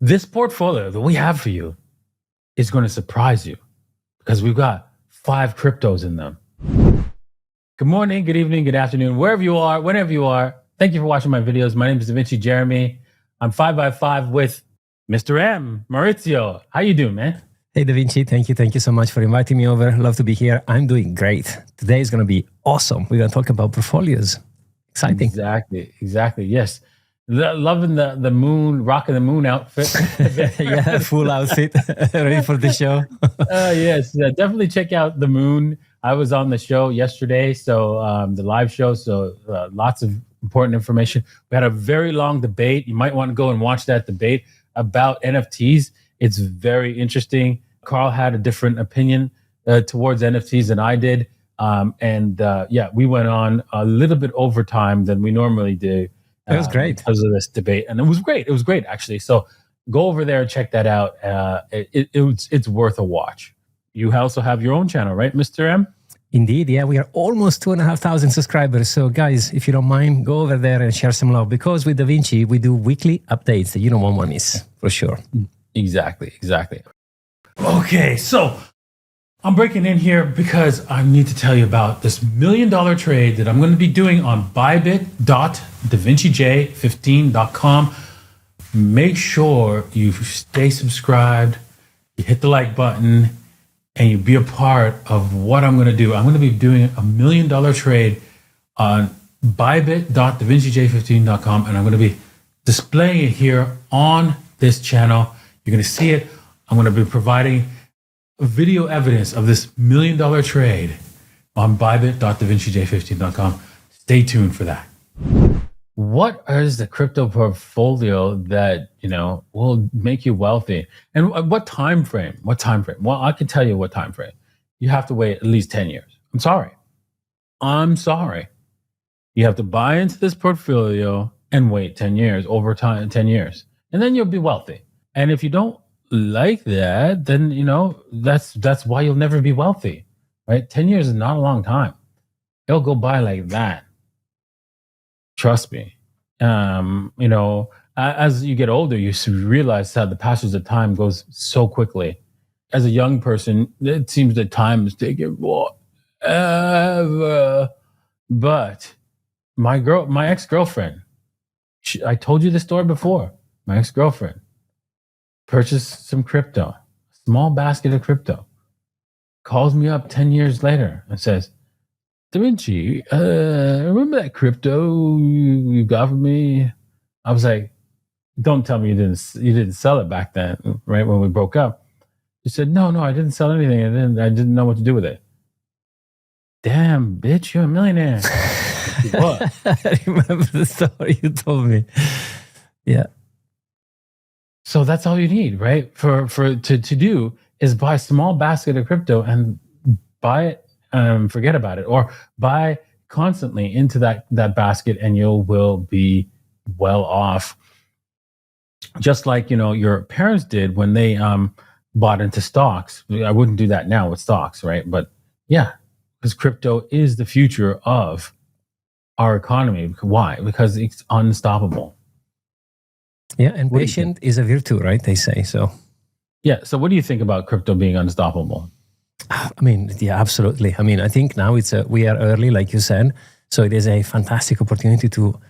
This portfolio that we have for you is going to surprise you because we've got 5 cryptos in them. Good morning, good evening, good afternoon, wherever you are, whenever you are. Thank you for watching my videos. My name is Davinci Jeremy. I'm 5x5 with Mr. M, Maurizio. How you doing, man? Hey, Davinci. Thank you so much for inviting me over. Love to be here. I'm doing great. Today is going to be awesome. We're going to talk about portfolios. Exciting. Exactly. Yes. Loving the moon, rocking the moon outfit. Yeah, full outfit, ready for the show. Yes, definitely check out the moon. I was on the show yesterday, so the live show, so lots of important information. We had a very long debate. You might want to go and watch that debate about NFTs. It's very interesting. Carl had a different opinion towards NFTs than I did. We went on a little bit over time than we normally do. It was great because of this debate, and it was great actually. So go over there and check that out. It's worth a watch. You also have your own channel, right, Mr. M? Indeed, yeah. We are almost 2,500 subscribers. So guys, if you don't mind, go over there and share some love, because with Davinci, we do weekly updates that you don't want to miss, for sure. Exactly. Okay, so I'm breaking in here because I need to tell you about this $1 million trade that I'm going to be doing on Bybit.DaVinciJ15.com. Make sure you stay subscribed, you hit the like button, and you be a part of what I'm going to do. I'm going to be doing $1 million trade on Bybit.DaVinciJ15.com, and I'm going to be displaying it here on this channel. You're going to see it. I'm going to be providing video evidence of this $1 million trade on Bybit.DaVinciJ15.com. Stay tuned for that. What is the crypto portfolio that, will make you wealthy? And what time frame? Well, I can tell you what time frame. You have to wait at least 10 years. I'm sorry. You have to buy into this portfolio and wait 10 years, over time, 10 years. And then you'll be wealthy. And if you don't like that, then, that's why you'll never be wealthy, right? 10 years is not a long time. It'll go by like that. Trust me. As you get older, you realize how the passage of time goes so quickly. As a young person, it seems that time is taking forever. But my ex-girlfriend, I told you this story before. My ex-girlfriend purchased some crypto, a small basket of crypto, calls me up 10 years later and says, Davinci, remember that crypto you got from me? I was like, don't tell me you didn't sell it back then, right, when we broke up. She said, no, I didn't sell anything. I didn't know what to do with it. Damn, bitch, you're a millionaire. What? I remember the story you told me. Yeah. So that's all you need, right? To do is buy a small basket of crypto and buy it. Forget about it, or buy constantly into that basket, and you will be well off. Just like your parents did when they bought into stocks. I wouldn't do that now with stocks, right? But yeah, because crypto is the future of our economy. Why? Because it's unstoppable. Yeah, and patient is a virtue, right? They say so. Yeah. So what do you think about crypto being unstoppable? Yeah, absolutely. I think now we are early, like you said. So it is a fantastic opportunity to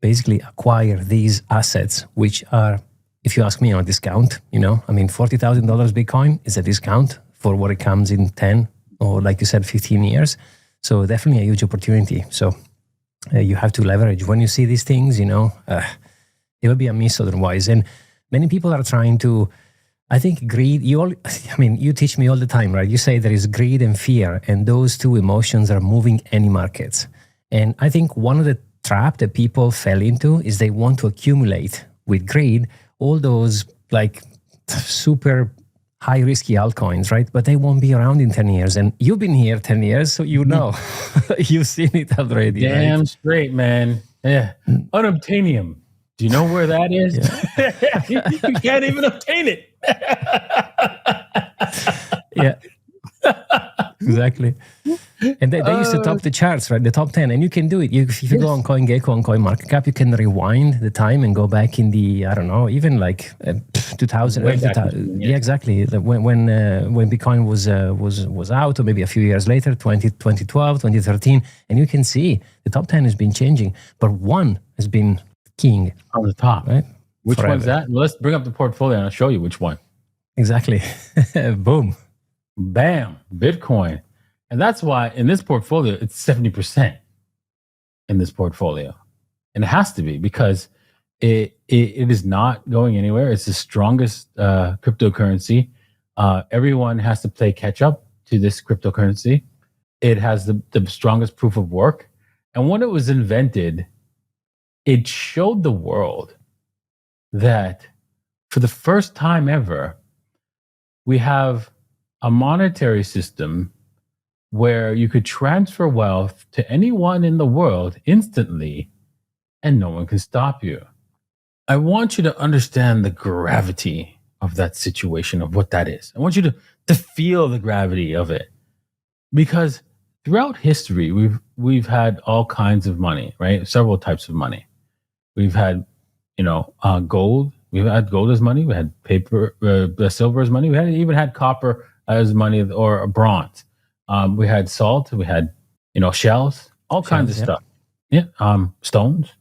basically acquire these assets, which are, if you ask me, on a discount. $40,000 Bitcoin is a discount for what it comes in 10 or, like you said, 15 years. So definitely a huge opportunity. So you have to leverage. When you see these things, it will be a miss otherwise. And many people are trying to, I think greed, you teach me all the time, right? You say there is greed and fear, and those two emotions are moving any markets. And I think one of the traps that people fell into is they want to accumulate with greed all those like super high risky altcoins, right? But they won't be around in 10 years. And you've been here 10 years, so you've seen it already. Damn right? Straight, man. Yeah. Unobtainium. Do you know where that is? Yeah. You can't even obtain it. Yeah. Exactly. And they used to top the charts, right? The top 10. And you can do it. If you go on CoinGecko, on CoinMarketCap, you can rewind the time and go back in the, I don't know, even like 2000, Way early back in 2000, yeah. yeah, exactly. When Bitcoin was out, or maybe a few years later, 2012, 2013, and you can see the top 10 has been changing, but one has been king On the top. right? Which Forever. one's that? Well, let's bring up the portfolio and I'll show you which one. Exactly. Boom. Bam, Bitcoin. And that's why in this portfolio, it's 70% in this portfolio. And it has to be because it is not going anywhere. It's the strongest cryptocurrency. Everyone has to play catch up to this cryptocurrency. It has the strongest proof of work. And when it was invented, it showed the world that for the first time ever, we have a monetary system where you could transfer wealth to anyone in the world instantly and no one can stop you. I want you to understand the gravity of that situation, of what that is. I want you to feel the gravity of it. Because throughout history, we've had all kinds of money, right? Several types of money. We've had, gold. We've had gold as money. We had paper, silver as money. We even had copper as money or bronze. We had salt. We had, shells, all kinds of stuff. Yeah. Stones,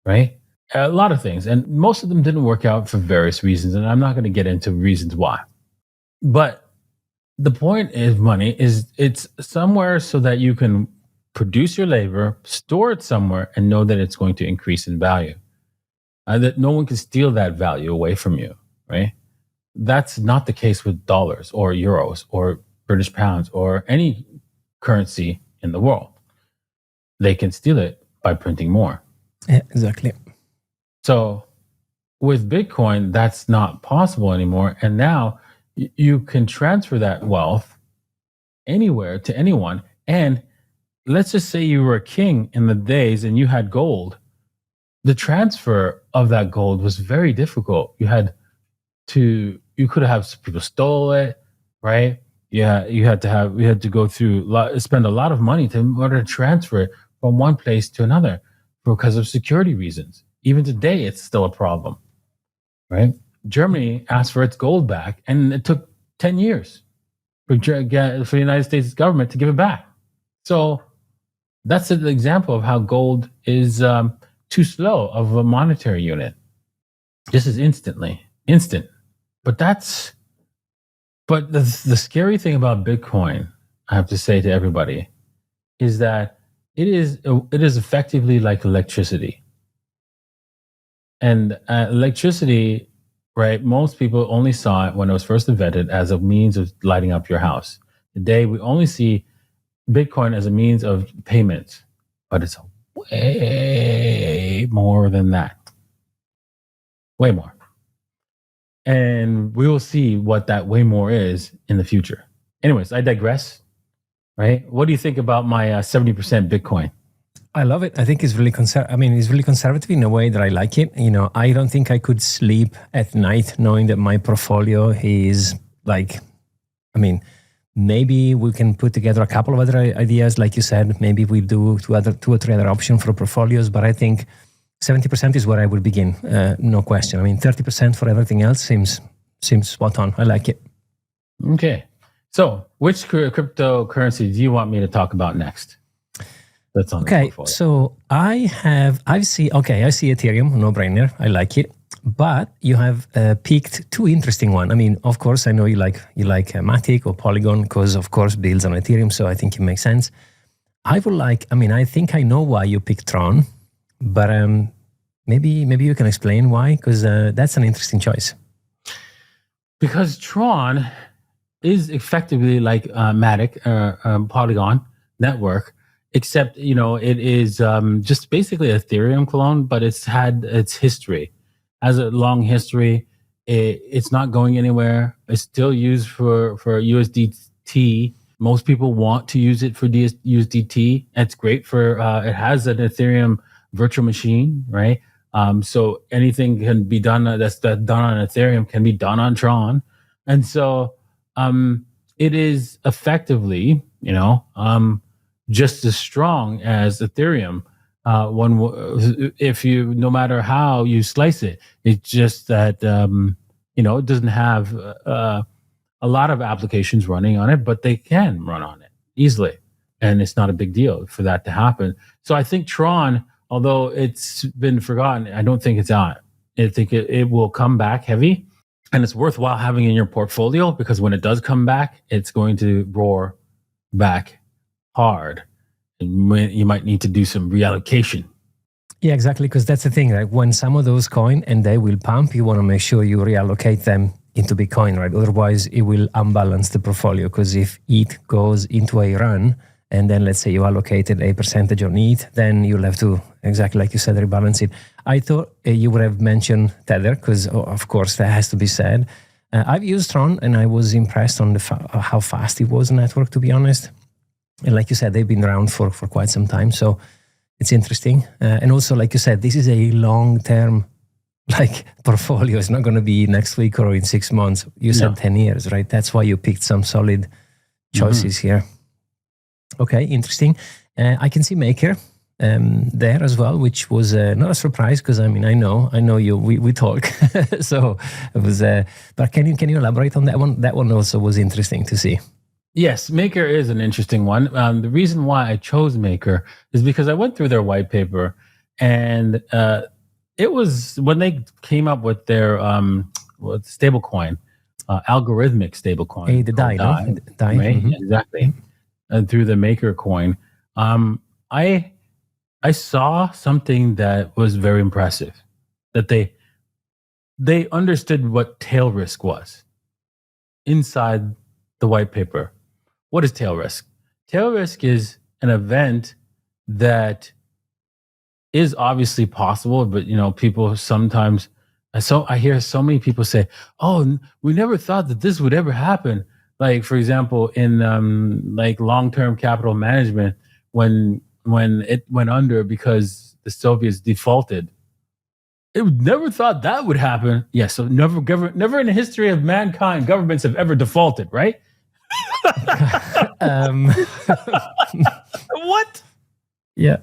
right? A lot of things. And most of them didn't work out for various reasons. And I'm not going to get into reasons why. But the point is money is it's somewhere so that you can produce your labor, store it somewhere, and know that it's going to increase in value. That no one can steal that value away from you, right? That's not the case with dollars or euros or British pounds or any currency in the world. They can steal it by printing more. Yeah, exactly. So with Bitcoin, that's not possible anymore. And now you can transfer that wealth anywhere to anyone. And let's just say you were a king in the days and you had gold. The transfer of that gold was very difficult. You could have people stole it, right? Yeah, we had to go through, spend a lot of money in order to transfer it from one place to another because of security reasons. Even today, it's still a problem, right? Germany asked for its gold back, and it took 10 years for the United States government to give it back. So that's an example of how gold is too slow of a monetary unit. This is instant. But the scary thing about Bitcoin, I have to say to everybody, is that it is effectively like electricity. And electricity, right? Most people only saw it when it was first invented as a means of lighting up your house. Today, we only see Bitcoin as a means of payment, but it's way more than that. Way more. And we will see what that way more is in the future. Anyways, I digress, right? What do you think about my 70% Bitcoin? I love it. I think it's really it's really conservative in a way that I like it. I don't think I could sleep at night knowing that my portfolio is maybe we can put together a couple of other ideas, like you said. Maybe we do two or three other options for portfolios, but I think 70% is where I would begin. No question. 30% for everything else seems spot on. I like it. Okay. So which cryptocurrency do you want me to talk about next? That's on okay. So I see Ethereum, no brainer. I like it. But you have picked two interesting ones. Of course, I know you like Matic or Polygon because, of course, builds on Ethereum. So I think it makes sense. I think I know why you picked Tron, but maybe you can explain why, because that's an interesting choice. Because Tron is effectively like Matic, Polygon network, except it is just basically an Ethereum clone, but it's had its history. Has a long history. It's not going anywhere. It's still used for USDT. Most people want to use it for USDT. It's great for. It has an Ethereum virtual machine, right? So anything can be done that's done on Ethereum can be done on Tron, and so it is effectively, just as strong as Ethereum. No matter how you slice it, it's just that it doesn't have a lot of applications running on it, but they can run on it easily. And it's not a big deal for that to happen. So I think Tron, although it's been forgotten, I don't think it's out. I think it will come back heavy, and it's worthwhile having in your portfolio, because when it does come back, it's going to roar back hard. And you might need to do some reallocation. Yeah, exactly. Because that's the thing, right? When some of those coin and they will pump, you want to make sure you reallocate them into Bitcoin, right? Otherwise, it will unbalance the portfolio. Because if ETH goes into a run, and then let's say you allocated a percentage on ETH, then you'll have to, exactly like you said, rebalance it. I thought you would have mentioned Tether, because of course that has to be said. I've used Tron, and I was impressed on how fast it was network, to be honest. And like you said, they've been around for quite some time. So it's interesting. And also, like you said, this is a long-term portfolio. It's not going to be next week or in 6 months. You said 10 years, right? That's why you picked some solid choices here. Okay, interesting. I can see Maker there as well, which was not a surprise, because I know you. We talk, so it was. But can you elaborate on that one? That one also was interesting to see. Yes, Maker is an interesting one. The reason why I chose Maker is because I went through their white paper, and it was when they came up with their stablecoin, algorithmic stablecoin. The DAI, no? DAI. Right? Mm-hmm. Exactly. Through the Maker coin, I saw something that was very impressive. That they understood what tail risk was inside the white paper. What is tail risk? Tail risk is an event that is obviously possible, but people sometimes. I hear so many people say, "Oh, we never thought that this would ever happen." Like, for example, in long-term capital management, when it went under because the Soviets defaulted, it never thought that would happen. Yeah, so never in the history of mankind governments have ever defaulted, right? What? Yeah.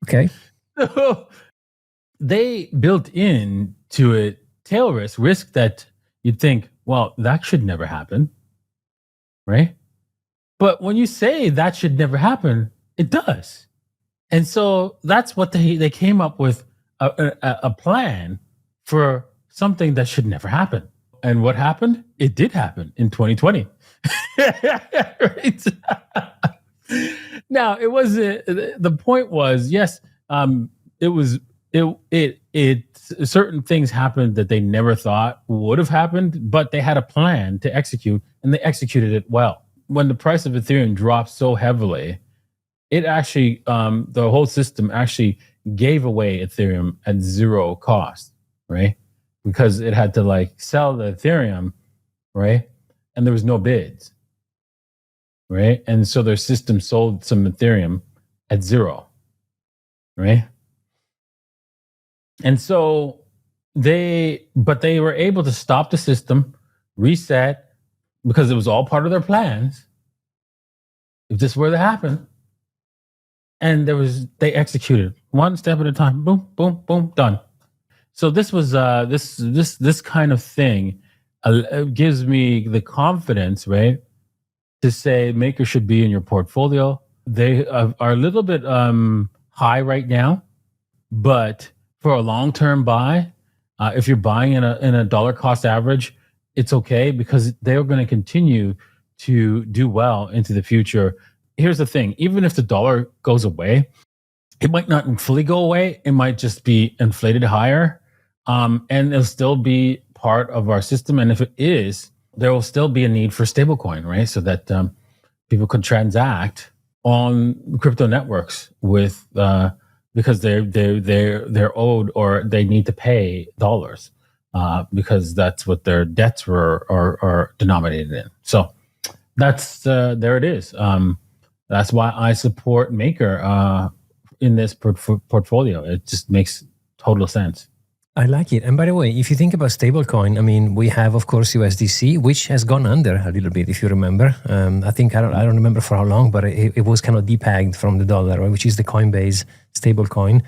Okay. So they built into it tail risk that you'd think, well, that should never happen, right? But when you say that should never happen, it does. And so that's what they came up with, a plan for something that should never happen. And what happened? It did happen in 2020. Right? Now, it was the point was, yes, certain things happened that they never thought would have happened, but they had a plan to execute, and they executed it well. When the price of Ethereum dropped so heavily, it actually, the whole system actually gave away Ethereum at zero cost, right? Because it had to sell the Ethereum, right? And there was no bids, right? And so their system sold some Ethereum at zero, right? And so they were able to stop the system, reset, because it was all part of their plans. If this were to happen, and they executed one step at a time. Boom, boom, boom, done. So this was this kind of thing gives me the confidence, right, to say Maker should be in your portfolio. They are a little bit high right now, but for a long-term buy, if you're buying in a dollar cost average, it's okay, because they're going to continue to do well into the future. Here's the thing: even if the dollar goes away, it might not fully go away. It might just be inflated higher, and it'll still be part of our system. And if it is, there will still be a need for stablecoin, right? So that people can transact on crypto networks with because they're owed, or they need to pay dollars because that's what their debts are denominated in. So that's there it is. That's why I support Maker in this portfolio. It just makes total sense. I like it. And by the way, if you think about stablecoin, I mean, we have, of course, USDC, which has gone under a little bit, if you remember. I think, I don't remember for how long, but it was kind of depegged from the dollar, right, which is the Coinbase stablecoin.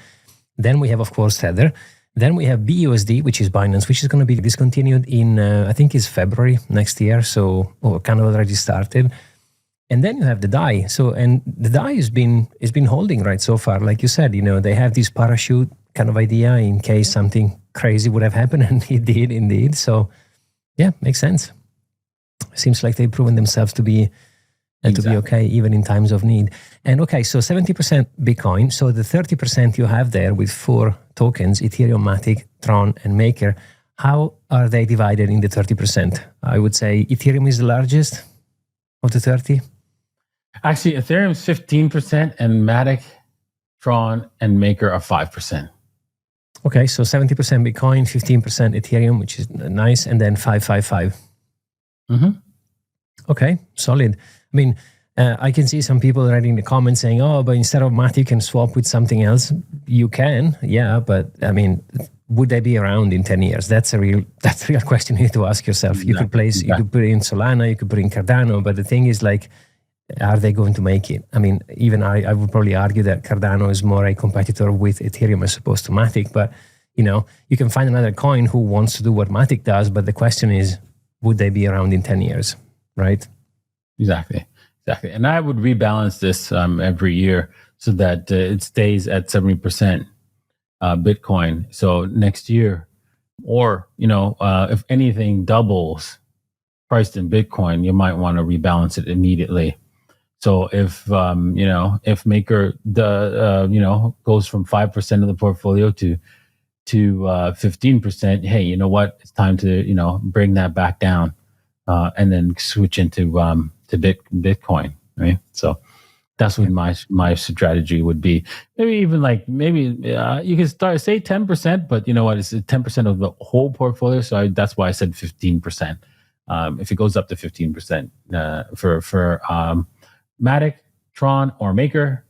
Then we have, of course, Tether. Then we have BUSD, which is Binance, which is going to be discontinued in, I think it's February next year. So, kind of already started. And then you have the DAI. So, and the DAI has been holding right so far. Like you said, they have this parachute kind of idea in case something crazy would have happened, and it did indeed. So, yeah, makes sense. Seems like they've proven themselves to be okay even in times of need. And okay, so 70% Bitcoin. So the 30% you have there with 4 tokens, Ethereum, Matic, Tron, and Maker. How are they divided in the 30%? I would say Ethereum is the largest of the 30. Actually, Ethereum is 15%, and Matic, Tron, and Maker are 5%. Okay, so 70% Bitcoin, 15% Ethereum, which is nice, and then 555. Mm-hmm. Okay, solid. I mean, I can see some people writing in the comments saying, "Oh, but instead of Matic, you can swap with something else." You can, yeah, but I mean, would they be around in 10 years? That's a real question you need to ask yourself. You could put in Solana, you could put in Cardano, but the thing is, like, are they going to make it? I mean, even I would probably argue that Cardano is more a competitor with Ethereum as opposed to Matic, but you can find another coin who wants to do what Matic does, but the question is, would they be around in 10 years, right? Exactly. And I would rebalance this every year so that it stays at 70% Bitcoin. So next year, or, if anything doubles priced in Bitcoin, you might want to rebalance it immediately. So if Maker goes from 5% of the portfolio to 15%, hey, you know what? It's time to bring that back down, and then switch into to Bitcoin, right? So that's what my strategy would be. Maybe even you can start say 10%, but you know what? It's 10% of the whole portfolio. So that's why I said 15%. If it goes up to 15% for Matic, Tron, or Maker,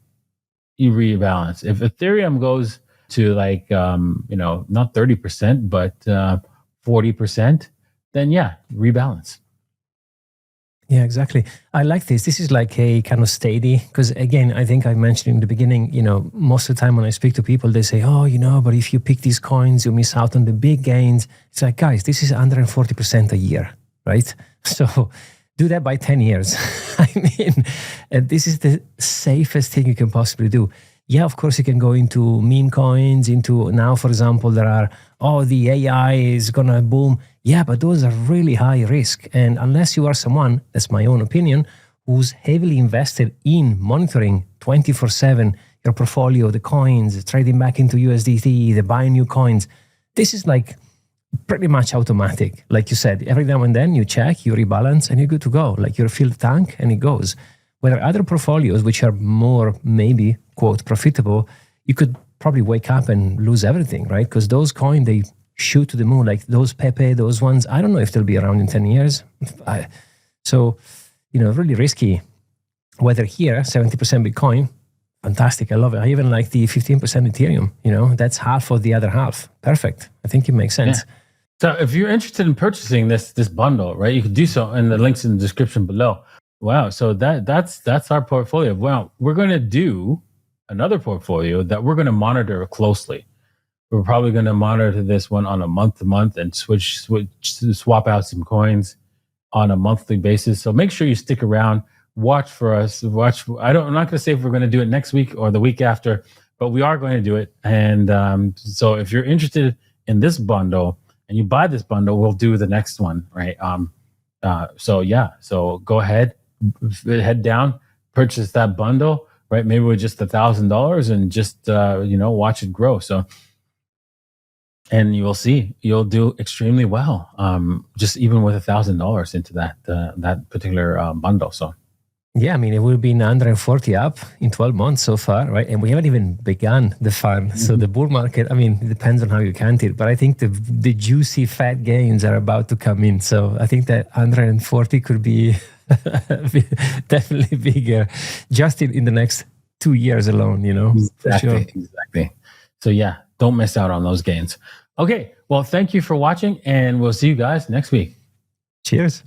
you rebalance. If Ethereum goes to not 30%, but 40%, then yeah, rebalance. Yeah, exactly. I like this. This is like a kind of steady, because again, I think I mentioned in the beginning, most of the time when I speak to people, they say, oh, but if you pick these coins, you miss out on the big gains. It's like, guys, this is 140% a year, right? So do that by 10 years. I mean, this is the safest thing you can possibly do. Yeah, of course, you can go into meme coins, into now, for example, there are, the AI is going to boom. Yeah, but those are really high risk. And unless you are someone, that's my own opinion, who's heavily invested in monitoring 24/7 your portfolio, the coins, trading back into USDT, the buying new coins, this is like pretty much automatic. Like you said, every now and then you check, you rebalance, and you're good to go. Like you fill the tank and it goes. Whether other portfolios, which are more maybe, quote, profitable, you could probably wake up and lose everything, right? Because those coins, they shoot to the moon, like those Pepe, those ones. I don't know if they'll be around in 10 years. So, really risky. Whether here, 70% Bitcoin, fantastic. I love it. I even like the 15% Ethereum. That's half of the other half. Perfect. I think it makes sense. Yeah. So if you're interested in purchasing this bundle, right, you can do so, and the link's in the description below. Wow. So that's our portfolio. Well, we're going to do another portfolio that we're going to monitor closely. We're probably going to monitor this one on a month-to-month and swap out some coins on a monthly basis. So make sure you stick around. Watch for us. I'm not going to say if we're going to do it next week or the week after, but we are going to do it. And so if you're interested in this bundle and you buy this bundle, we'll do the next one, right? So go ahead, head down, purchase that bundle, right? Maybe with just $1,000 and just watch it grow. So, and you will see you'll do extremely well, just even with $1,000 into that particular bundle. So. Yeah, I mean, it will be 140 up in 12 months so far, right? And we haven't even begun the fun. Mm-hmm. So the bull market, I mean, it depends on how you count it, but I think the juicy fat gains are about to come in. So I think that 140 could be definitely bigger just in the next 2 years alone, Exactly, for sure. Exactly. So yeah, don't miss out on those gains. Okay, well, thank you for watching, and we'll see you guys next week. Cheers.